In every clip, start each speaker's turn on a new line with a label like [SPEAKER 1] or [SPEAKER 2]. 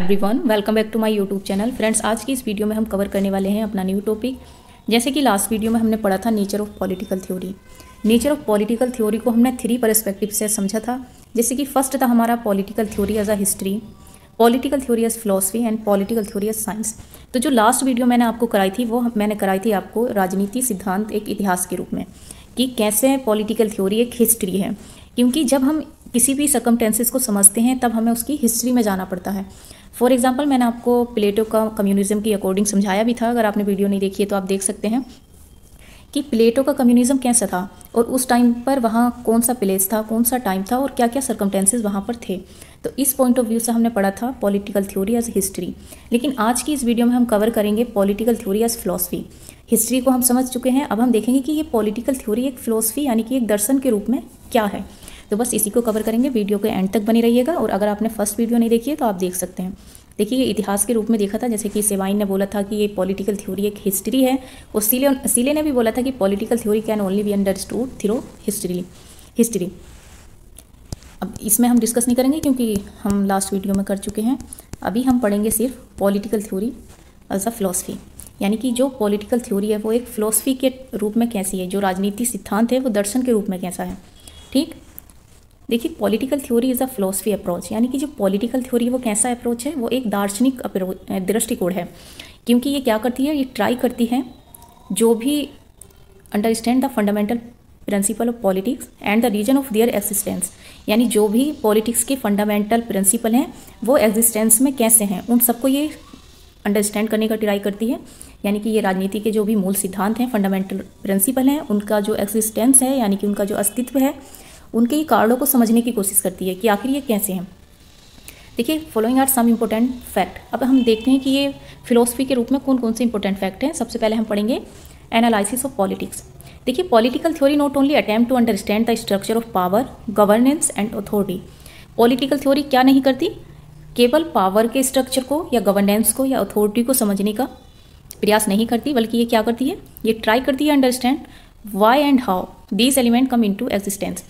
[SPEAKER 1] Everyone, welcome back to my YouTube channel. Friends, आज की इस वीडियो में हम कवर करने वाले हैं अपना न्यू टॉपिक। जैसे कि लास्ट वीडियो में हमने पढ़ा था nature of political theory. Nature of political theory को हमने 3 पर्सपेक्टिव से समझा था। जैसे कि फर्स्ट था हमारा political theory as a history, political theory as philosophy and political theory as science. तो जो लास्ट वीडियो मैंने आपको कराई थी वो मैंने कराई थी आपको राजनीति सिद्धांत एक इतिहास के रूप में, कि कैसे पॉलिटिकल थ्योरी एक हिस्ट्री है। क्योंकि जब हम किसी भी सर्कमटेंसेस को समझते हैं तब हमें उसकी हिस्ट्री में जाना पड़ता है। फॉर एग्जांपल, मैंने आपको प्लेटो का कम्युनिज्म की अकॉर्डिंग समझाया भी था। अगर आपने वीडियो नहीं देखी है तो आप देख सकते हैं कि प्लेटो का कम्युनिज्म कैसा था और उस टाइम पर वहाँ कौन सा प्लेस था, कौन सा टाइम था और क्या क्या सर्कमटेंसेस वहाँ पर थे। तो इस पॉइंट ऑफ व्यू से हमने पढ़ा था पॉलिटिकल थ्योरी एज हिस्ट्री। लेकिन आज की इस वीडियो में हम कवर करेंगे political theory as philosophy. History को हम समझ चुके हैं, अब हम देखेंगे कि ये पॉलिटिकल थ्योरी एक फिलोसफी यानी कि एक दर्शन के रूप में क्या है। तो बस इसी को कवर करेंगे। वीडियो के एंड तक बनी रहिएगा। और अगर आपने फर्स्ट वीडियो नहीं देखी है तो आप देख सकते हैं। देखिए, ये इतिहास के रूप में देखा था, जैसे कि सेवाइन ने बोला था कि ये पॉलिटिकल थ्योरी एक हिस्ट्री है, और सीले ने भी बोला था कि political theory can only be understood through history. अब इसमें हम डिस्कस नहीं करेंगे क्योंकि हम लास्ट वीडियो में कर चुके हैं। अभी हम पढ़ेंगे सिर्फ political theory as a philosophy, यानी कि जो पॉलिटिकल थ्योरी है वो एक फिलोसफी के रूप में कैसी है, जो राजनीति सिद्धांत है वो दर्शन के रूप में कैसा है। ठीक, देखिए, political theory is a philosophy approach, यानी कि जो पॉलिटिकल थ्योरी है वो कैसा अप्रोच है, वो एक दार्शनिक दृष्टिकोण है। क्योंकि ये क्या करती है, ये ट्राई करती है जो भी understand the fundamental principle of politics and the reason of their existence, यानी जो भी पॉलिटिक्स के फंडामेंटल प्रिंसिपल हैं वो एग्जिस्टेंस में कैसे हैं, उन सबको ये अंडरस्टैंड करने का ट्राई करती है। यानी कि ये राजनीति के जो भी मूल सिद्धांत हैं, फंडामेंटल प्रिंसिपल हैं, उनका जो एग्जिस्टेंस है यानी कि उनका जो अस्तित्व है, उनके ही कारणों को समझने की कोशिश करती है कि आखिर ये कैसे हैं। देखिए, following are some important fact. अब हम देखते हैं कि ये फिलोसफी के रूप में कौन कौन से इंपॉर्टेंट फैक्ट हैं। सबसे पहले हम पढ़ेंगे एनालिसिस ऑफ पॉलिटिक्स। देखिए, political theory not only attempt to understand the structure of power, governance and authority. Political theory क्या नहीं करती, केवल पावर के स्ट्रक्चर को या गवर्नेंस को या अथॉरिटी को समझने का प्रयास नहीं करती, बल्कि ये क्या करती है, ये ट्राई करती है understand why and how these element come into existence.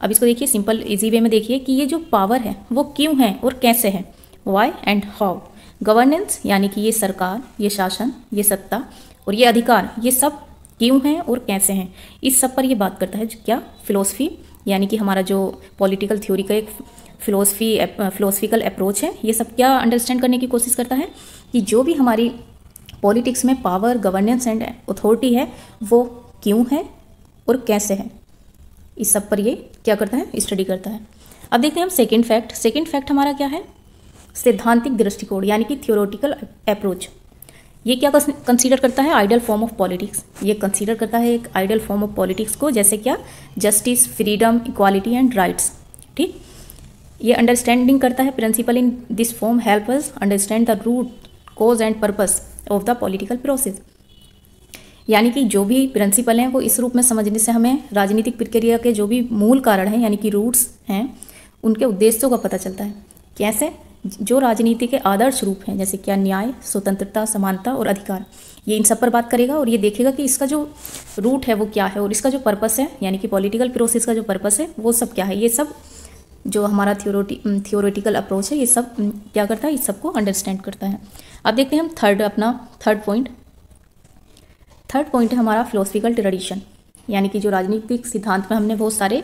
[SPEAKER 1] अब इसको देखिए, सिंपल इजी वे में देखिए कि ये जो पावर है वो क्यों है और कैसे है, वाई एंड हाउ। गवर्नेंस यानी कि ये सरकार, ये शासन, ये सत्ता और ये अधिकार, ये सब क्यों हैं और कैसे हैं, इस सब पर ये बात करता है। क्या फिलोसफी, यानी कि हमारा जो पॉलिटिकल थ्योरी का एक फिलोसफिकल अप्रोच है, ये सब क्या अंडरस्टैंड करने की कोशिश करता है कि जो भी हमारी पॉलिटिक्स में पावर, गवर्नेंस एंड अथॉरिटी है वो क्यों है और कैसे है, इस सब पर ये क्या करता है, स्टडी करता है। अब देखते हैं हम सेकंड फैक्ट। सेकंड फैक्ट हमारा क्या है, सैद्धांतिक दृष्टिकोण, यानी कि थ्योरेटिकल अप्रोच। ये क्या कंसीडर करता है, आइडियल फॉर्म ऑफ पॉलिटिक्स। ये कंसीडर करता है एक आइडियल फॉर्म ऑफ पॉलिटिक्स को, जैसे क्या, justice, freedom, equality and rights. ठीक, ये अंडरस्टैंडिंग करता है principle in this form help us understand the root, cause and purpose of the political process. यानी कि जो भी प्रिंसिपल हैं वो इस रूप में समझने से हमें राजनीतिक प्रक्रिया के जो भी मूल कारण हैं यानी कि रूट्स हैं, उनके उद्देश्यों का पता चलता है। कैसे, जो राजनीति के आदर्श रूप हैं, जैसे क्या, न्याय, स्वतंत्रता, समानता और अधिकार, ये इन सब पर बात करेगा और ये देखेगा कि इसका जो रूट है वो क्या है और इसका जो पर्पस है, यानी कि पॉलिटिकल प्रोसेस का जो पर्पस है वो सब क्या है। ये सब जो हमारा थियोरेटिकल अप्रोच है ये सब क्या करता है, इस सबको अंडरस्टैंड करता है। अब देखते हैं हम थर्ड पॉइंट है हमारा फिलोसफिकल ट्रेडिशन, यानी कि जो राजनीतिक सिद्धांत में हमने बहुत सारे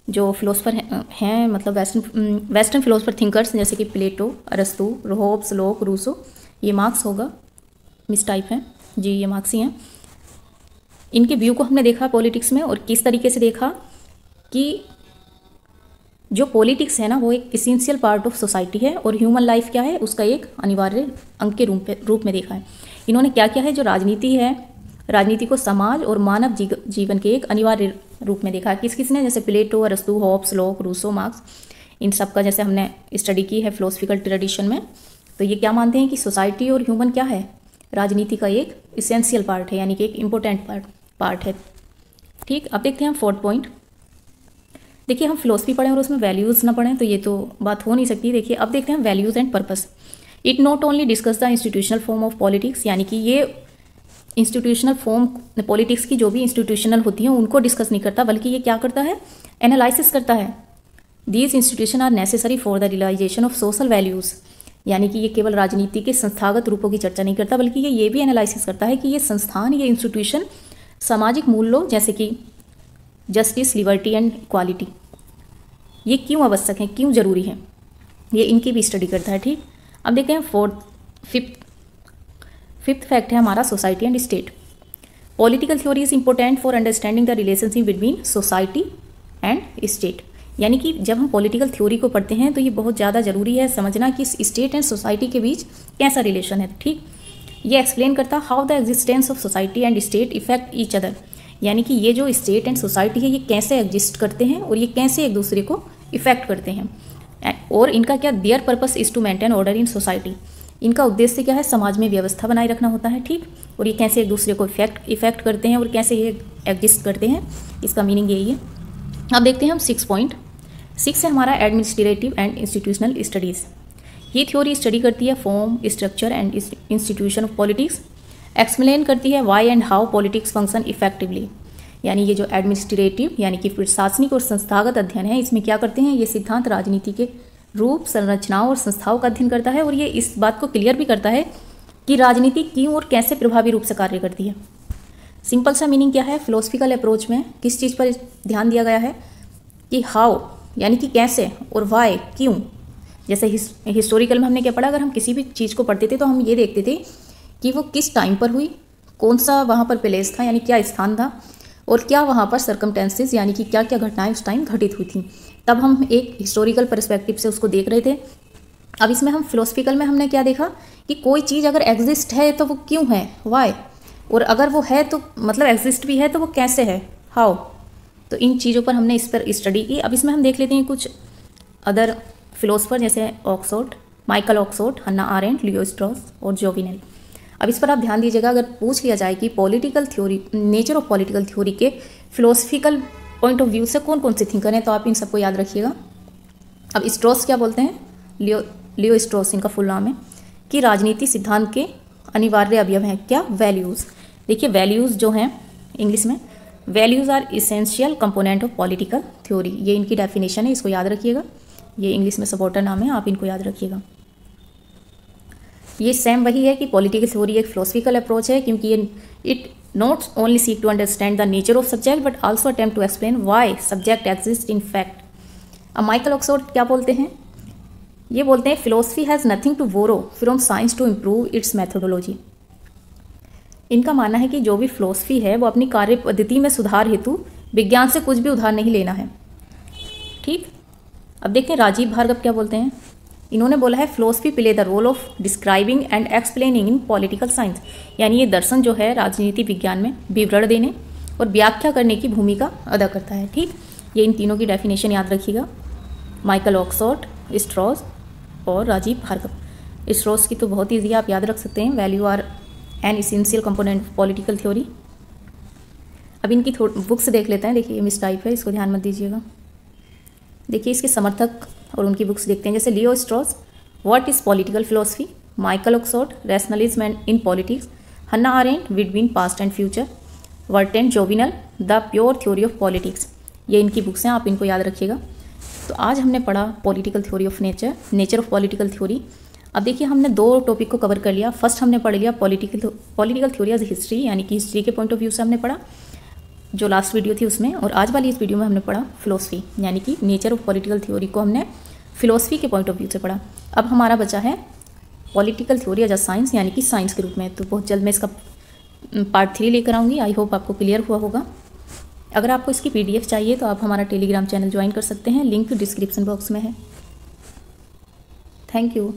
[SPEAKER 1] जो फिलोसफर हैं, मतलब वेस्टर्न फिलोसफर थिंकर्स, जैसे कि प्लेटो, अरस्तु, होब्स, लोक, रूसो, ये मार्क्स होगा, मिस टाइप हैं जी, ये मार्क्स ही हैं। इनके व्यू को हमने देखा पॉलिटिक्स में, और किस तरीके से देखा कि जो पॉलिटिक्स है ना वो एक इसेंशियल पार्ट ऑफ सोसाइटी है और ह्यूमन लाइफ क्या है, उसका एक अनिवार्य अंग के रूप में देखा है। इन्होंने क्या किया है, जो राजनीति है, राजनीति को समाज और मानव जीवन के एक अनिवार्य रूप में देखा है। किसने, जैसे प्लेटो, अरस्तु, होब्स, लोक, रूसो, मार्क्स, इन सब का जैसे हमने स्टडी की है फिलोसफिकल ट्रेडिशन में। तो ये क्या मानते हैं कि सोसाइटी और ह्यूमन क्या है, राजनीति का एक इसेंशियल पार्ट है, यानी कि एक इम्पोर्टेंट पार्ट है। ठीक, अब देखते हैं हम फोर्थ पॉइंट। देखिए, हम फिलोसफी पढ़ें और उसमें वैल्यूज़ ना पढ़ें तो ये तो बात हो नहीं सकती। देखिए, अब देखते हैं values and purpose. It not only discuss the institutional form of politics, यानी कि ये इंस्टीट्यूशनल फॉर्म पॉलिटिक्स की जो भी इंस्टीट्यूशनल होती हैं उनको डिस्कस नहीं करता, बल्कि ये क्या करता है, एनालिसिस करता है These institutions are necessary for the realization of social values. यानी कि ये केवल राजनीति के संस्थागत रूपों की चर्चा नहीं करता, बल्कि ये भी एनालिसिस करता है कि ये संस्थान, ये इंस्टीट्यूशन सामाजिक मूल्यों जैसे कि जस्टिस, लिबर्टी एंड इक्वालिटी, ये क्यों आवश्यक हैं, क्यों जरूरी हैं, ये इनकी भी स्टडी करता है। ठीक, अब देखते हैं फिफ्थ फैक्ट है हमारा society and state. Political theory is important for understanding the relationship between society and state. यानी कि जब हम पॉलिटिकल थ्योरी को पढ़ते हैं तो ये बहुत ज़्यादा ज़रूरी है समझना कि स्टेट एंड सोसाइटी के बीच कैसा रिलेशन है। ठीक, ये एक्सप्लेन करता how the existence of society and state effect each other, यानी कि ये जो स्टेट एंड सोसाइटी है ये कैसे एग्जिस्ट करते हैं और ये कैसे एक दूसरे को इफेक्ट करते हैं, और इनका क्या, their purpose is to maintain order in society, इनका उद्देश्य क्या है, समाज में व्यवस्था बनाए रखना होता है। ठीक, और ये कैसे एक दूसरे को इफेक्ट करते हैं और कैसे ये एग्जिस्ट करते हैं, इसका मीनिंग यही है। अब देखते हैं हम 6.6 है हमारा एडमिनिस्ट्रेटिव एंड इंस्टीट्यूशनल स्टडीज़। ये थ्योरी स्टडी करती है form, structure and institution of politics, explain करती है why and how politics function effectively. यानी ये जो एडमिनिस्ट्रेटिव यानी कि प्रशासनिक और संस्थागत अध्ययन है, इसमें क्या करते हैं, ये सिद्धांत राजनीति के रूप, संरचनाओं और संस्थाओं का अध्ययन करता है, और ये इस बात को क्लियर भी करता है कि राजनीति क्यों और कैसे प्रभावी रूप से कार्य करती है। सिंपल सा मीनिंग क्या है, फिलोसफिकल अप्रोच में किस चीज़ पर ध्यान दिया गया है कि हाउ यानी कि कैसे, और वाई क्यों। जैसे हिस्टोरिकल में हमने क्या पढ़ा, अगर हम किसी भी चीज़ को पढ़ते थे तो हम ये देखते थे कि वो किस टाइम पर हुई, कौन सा वहाँ पर प्लेस था यानी क्या स्थान था, और क्या वहाँ पर सर्कमटेंसेस यानी कि क्या क्या घटनाएं उस टाइम घटित हुई थी, तब हम एक हिस्टोरिकल पर्सपेक्टिव से उसको देख रहे थे। अब इसमें हम फिलोसफिकल में हमने क्या देखा कि कोई चीज़ अगर एग्जिस्ट है तो वो क्यों है, वाई, और अगर वो है तो मतलब एग्जिस्ट भी है तो वो कैसे है, हाउ। तो इन चीज़ों पर हमने इस पर स्टडी की। अब इसमें हम देख लेते हैं कुछ अदर फिलोसफर जैसे Oxford, Michael Oxford, Hannah Arendt, Leo Strauss और जोविनेल। अब इस पर आप ध्यान दीजिएगा, अगर पूछ लिया जाए कि political theory, nature of political theory के फिलोसफिकल पॉइंट ऑफ व्यू से कौन कौन से थिंकर हैं, तो आप इन सबको याद रखिएगा। अब स्ट्रॉस क्या बोलते हैं, लियो स्ट्रॉस इनका फुल नाम है, कि राजनीति सिद्धांत के अनिवार्य अवयव हैं क्या, वैल्यूज़। देखिए वैल्यूज़ जो हैं इंग्लिश में, values are essential component of political theory, ये इनकी डेफिनेशन है, इसको याद रखिएगा। ये इंग्लिश में सपोर्टर नाम है, आप इनको याद रखिएगा। ये सेम वही है कि पॉलिटिकल थ्योरी एक फिलोसफिकल अप्रोच है, क्योंकि ये it not only seek to understand the nature of subject but also attempt to explain why subject exist in fact. अब माइकल ऑक्सफोर्ड क्या बोलते हैं, ये बोलते हैं philosophy has nothing to borrow from science to improve its methodology. इनका मानना है कि जो भी फिलोसफी है वो अपनी कार्य पद्धति में सुधार हेतु विज्ञान से कुछ भी उधार नहीं लेना है। ठीक, अब देखते हैं राजीव भार्गव क्या बोलते हैं। इन्होंने बोला है philosophy play the role of describing and explaining in political science, यानी ये दर्शन जो है राजनीति विज्ञान में विवरण देने और व्याख्या करने की भूमिका अदा करता है। ठीक, ये इन तीनों की डेफिनेशन याद रखिएगा, माइकल ऑक्सफोर्ड, स्ट्रॉस और राजीव भार्गव। स्ट्रॉस की तो बहुत ईजी आप याद रख सकते हैं, value are an essential component of political theory. अब इनकी बुक्स देख लेते हैं। देखिए ये मिस टाइप है, इसको ध्यान मत दीजिएगा। देखिए इसके समर्थक और उनकी बुक्स देखते हैं, जैसे Leo Strauss, what is political philosophy, Michael Oakeshott, rationalism in politics, Hannah Arendt, between past and future, Bertrand Jouvenel, the pure theory of politics. ये इनकी बुक्स हैं, आप इनको याद रखिएगा। तो आज हमने पढ़ा political theory of nature of political theory. अब देखिए हमने दो टॉपिक को कवर कर लिया। फर्स्ट हमने पढ़ लिया पॉलिटिकल थ्योरी एज हिस्ट्री, यानी कि हिस्ट्री के पॉइंट ऑफ व्यू से हमने पढ़ा, जो लास्ट वीडियो थी उसमें, और आज वाली इस वीडियो में हमने पढ़ा फिलोसफी, यानी कि नेचर ऑफ पॉलिटिकल थ्योरी को हमने फिलोसफी के पॉइंट ऑफ व्यू से पढ़ा। अब हमारा बचा है political theory as a science, यानी कि साइंस के रूप में। तो बहुत जल्द मैं इसका पार्ट 3 लेकर आऊँगी। आई होप आपको क्लियर हुआ होगा। अगर आपको इसकी PDF चाहिए तो आप हमारा टेलीग्राम चैनल ज्वाइन कर सकते हैं, लिंक डिस्क्रिप्शन बॉक्स में है। Thank you.